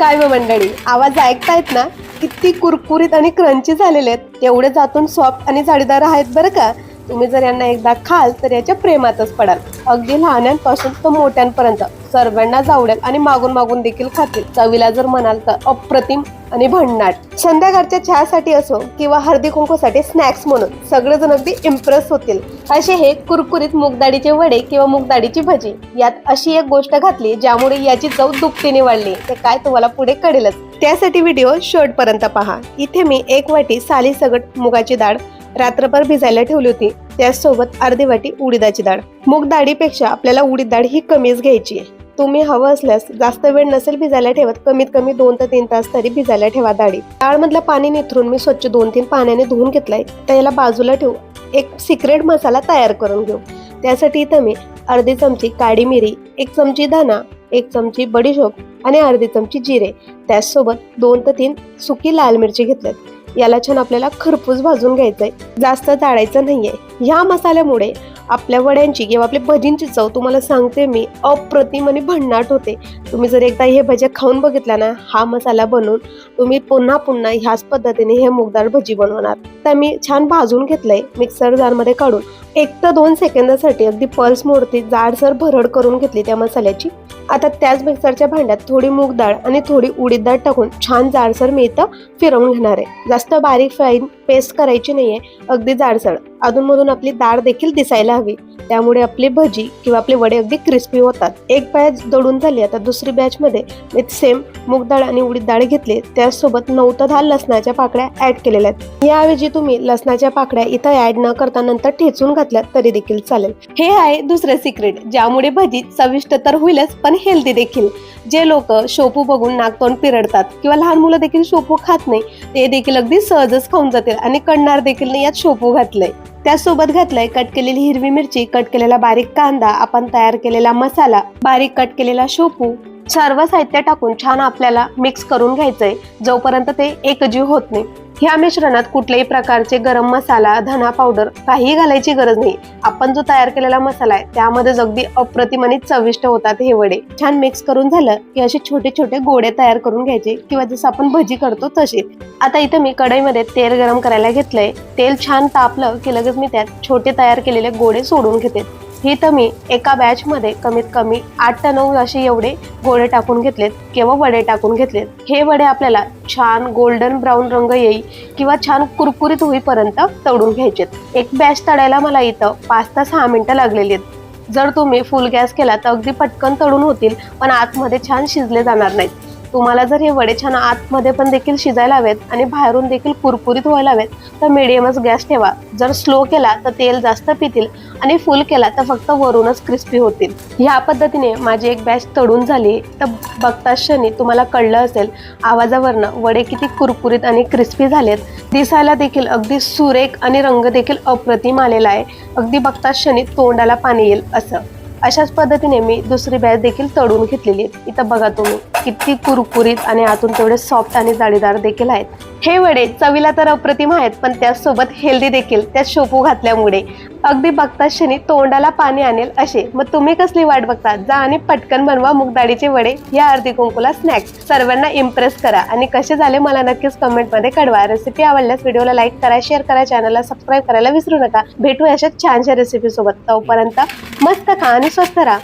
काय व मंडळी, आवाज ऐकतायत ना? किती कुरकुरीत आणि क्रंची झालेले आहेत. एवढे जातून सॉफ्ट आणि जाळीदार आहेत बरं का. तुम्ही जर यांना एकदा खाल तर याच्या प्रेमातच पडाल. अगदी लहानांपासून तर मोठ्यांपर्यंत सर्वांना आवडेल आणि मागून मागून देखील खातील. चवीला जर म्हणाल तर अप्रतिम आणि भन्नाट. संध्याकाळच्या चहासाठी असो किंवा हळदी कुंकूसाठी स्नॅक्स म्हणून सगळेजण अगदी इम्प्रेस होतील असे हे कुरकुरीत मूगडाळीचे वडे किंवा मूगडाळीची भजी. यात अशी एक गोष्ट घातली ज्यामुळे याची चव दुपटीने वाढली. ते काय तुम्हाला पुढे कळेलच. त्यासाठी व्हिडिओ शेवटपर्यंत पहा. इथे मी 1 वाटी सालीसकट मुगाची डाळ रात्रभर भिजायला ठेवली होती. त्याचसोबत अर्धी वाटी उडीदाची डाळ. मूग डाळीपेक्षा आपल्याला उडीद डाळ ही कमीच घ्यायची आहे. तुम्ही हवं असल्यास जास्त वेळ नसेल भिजायला ठेवत, कमीत कमी 2 ते 3 तास तरी भिजायला ठेवा डाळी. डाळ मधलं पाणी निथरून मी स्वच्छ 2-3 पाण्याने धुवून घेतलंय. तर याला बाजूला ठेवू. एक सिक्रेट मसाला तयार करून घेऊ. त्यासाठी इथं मी अर्धी चमची काळी मिरी, 1 चमची धना, 1 चमची बडीशोप आणि अर्धी चमची जिरे, त्याचसोबत 2 ते 3 सुकी लाल मिरची घेतल्यात. याला छान आपल्याला खरपूस भाजून घ्यायचंय, जास्त जाळायचं नाहीये. ह्या मसाल्यामुळे आपल्या वड्यांची किंवा आपल्या भजींची चव तुम्हाला सांगते मी अप्रतिम आणि भन्नाट होते. तुम्ही जर एकदा हे भज्या खाऊन बघितला ना, हा मसाला बनवून तुम्ही पुन्हा पुन्हा ह्याच पद्धतीने हे मूगडाळ भजी बनवणार. तर मी छान भाजून घेतलंय. मिक्सर जार मध्ये काढून 1 ते 2 सेकंदासाठी अगदी पल्स मोडती जाडसर भरड करून घेतली त्या मसाल्याची. आता त्याच मिक्सरच्या भांड्यात थोडी मूग डाळ आणि थोडी उडीद डाळ टाकून छान जाडसर मी इथं फिरवून घेणार आहे. जास्त बारीक फाईन पेस्ट करायची नाहीये, अगदी जाडसर. अधूनमधून आपली डाळ देखील दिसायला हवी, त्यामुळे आपली भजी किंवा आपले वडे अगदी क्रिस्पी होतात. एक बॅच दळून झाली. आता दुसरी बॅच मध्ये मी सेम मूग डाळ आणि उडीद डाळ घेतली. त्यासोबत 9 ते 10 लसणाच्या पाकळ्या ऍड केलेल्या आहेत. याऐवजी तुम्ही लसणाच्या पाकळ्या इथं ऍड न करता नंतर ठेचून घातल्या तरी देखील चालेल. हे आहे दुसरे सिक्रेट, ज्यामुळे भजी चविष्ट तर होईलच पण हेल्दी देखील. जे लोक शोपू बघून नाकतोंड पिरडतात किंवा लहान मुलं देखील शोपू खात नाही, ते देखील अगदी सहजच खाऊन जातील आणि कळणार देखील नाही यात शोपू घातलंय. त्यासोबत घातलंय कट केलेली हिरवी मिरची, कट केलेला बारीक कांदा, आपण तयार केलेला मसाला, बारीक कट केलेला शोपू. सर्व साहित्य टाकून छान आपल्याला मिक्स करून घ्यायचंय जोपर्यंत ते एकजीव होत नाही. ह्या मिश्रणात कुठल्याही प्रकारचे गरम मसाला, धना पावडर काहीही घालायची गरज नाही. आपण जो तयार केलेला मसाला आहे त्यामध्येच अगदी अप्रतिम आणि चविष्ट होतात हे वडे. छान मिक्स करून झालं की असे छोटे छोटे गोळे तयार करून घ्यायचे किंवा जसं आपण भजी करतो तसे. आता इथे मी कढईमध्ये तेल गरम करायला घेतलंय. तेल छान तापलं की लगेच मी त्यात छोटे तयार केलेले गोळे सोडून घेते. ही तर मी एका बॅच मध्ये कमीत कमी 8 ते 9 असे एवढे गोळे टाकून घेतलेत किंवा वडे टाकून घेतलेत. हे वडे आपल्याला छान गोल्डन ब्राऊन रंग येईल किंवा छान कुरकुरीत होईपर्यंत तळून घ्यायचेत. एक बॅच तळायला मला इथं 5 ते 6 मिनिटं लागलेली आहेत. जर तुम्ही फुल गॅस केला तर अगदी पटकन तळून होतील, पण आतमध्ये छान शिजले जाणार नाहीत. तुम्हाला जर हे वडे छान आतमध्ये पण देखील शिजायला हवेत आणि बाहेरून देखील कुरकुरीत व्हायला हवेत तर मीडियमच गॅस ठेवा. जर स्लो केला तर तेल जास्त पितील आणि फुल केला तर फक्त वरूनच क्रिस्पी होतील. ह्या पद्धतीने माझी एक बॅच तळून झाली. तर बघताच क्षणी तुम्हाला कळलं असेल आवाजावरनं वडे किती कुरकुरीत आणि क्रिस्पी झालेत. दिसायला देखील अगदी सुरेख आणि रंग देखील अप्रतिम आलेला आहे. अगदी बघताच क्षणी तोंडाला पाणी येईल असं. अशाच पद्धतीने मी दुसरी बॅच देखील तळून घेतलेली आहे. इथं बघा तुम्ही किती कुरकुरीत आणि आतून तेवढे सॉफ्ट आणि जाळीदार देखील आहेत. हे वडे चवीला तर अप्रतिम आहेत, पण त्याचसोबत हेल्दी देखील. त्यात शोपू घातल्यामुळे अगदी बघताच क्षणी तोंडाला पाणी आणेल असे. मग तुम्ही कसली वाट बघता? जा आणि पटकन बनवा मूगडाळीचे वडे या हळदी कुंकूला स्नॅक्स. सर्वांना इम्प्रेस करा आणि कसे झाले मला नक्कीच कमेंट मध्ये कळवा. रेसिपी आवडल्यास व्हिडिओला लाईक करा, शेअर करा, चॅनलला सबस्क्राईब करायला विसरू नका. भेटू अशाच छानशा रेसिपी सोबत. तोपर्यंत मस्त खा आणि स्वस्त राहा.